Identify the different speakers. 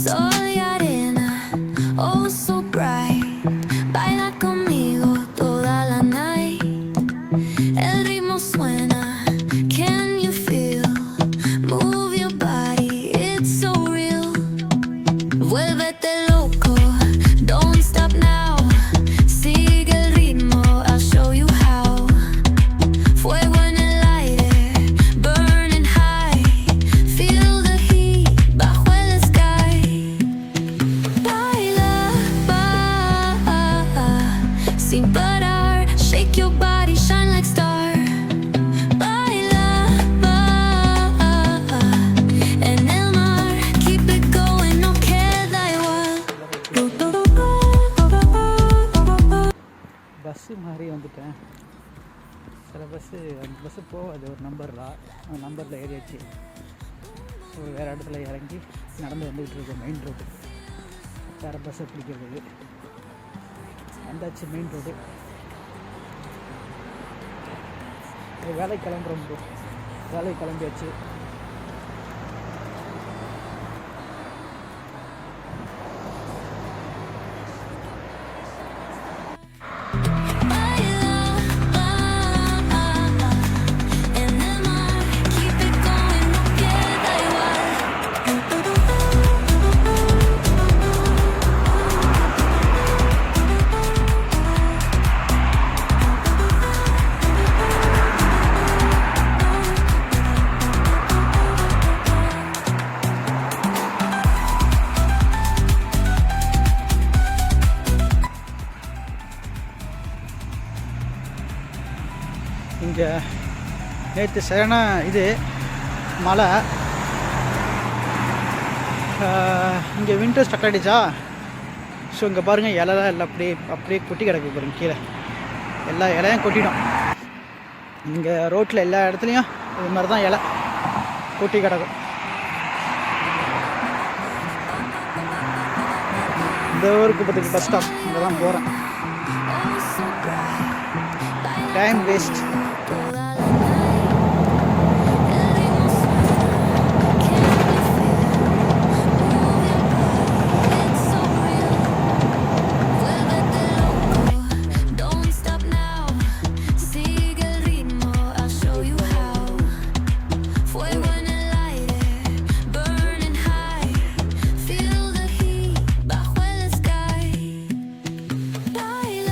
Speaker 1: Soy arena, oh so bright. Baila conmigo toda la night. El ritmo suena, can you feel? Move your body, it's so real. Vuélvete loco, don't stop now. Sigue el ritmo, I'll show you how. Fuego en el aire, burning high. Feel the heat bajo el sky. Baila, sin parar. Shake your body, shine like star. Baila, en el mar. Keep it going, no queda igual.
Speaker 2: Bus மாதிரி வந்துட்டேன். சில bus அந்த bus போகாது ஒரு நம்பரில், அந்த நம்பரில் ஏறியாச்சு. So வேறு இடத்துல இறங்கி நடந்து வந்துக்கிட்டு இருக்கோம் மெயின் ரோடு. வேறு பஸ்ஸை பிடிக்கிறது வந்தாச்சு மெயின் ரோடு. வேலைக்கு கிளம்புறோம் ப்ரோ, வேலைக்கு கிளம்பியாச்சு.
Speaker 1: En el mar, keep it going, no queda igual.
Speaker 2: இங்கே நேற்று சரியான இது மழை. இங்கே வின்டர் ஸ்டார்ட் ஆகிடுச்சா. ஸோ இங்கே பாருங்கள், இலைலாம் எல்லாம் அப்படியே கொட்டி கிடக்கு பாருங்க. கீழே எல்லா இலையும் கொட்டிடும். இங்கே ரோட்டில் எல்லா இடத்துலையும் இது மாதிரி தான் இலை கொட்டி கிடக்கும். இந்த ஊருக்கு பத்துக்கு பஸ் ஸ்டாப் இங்கே தான் போகிறேன். Time waste.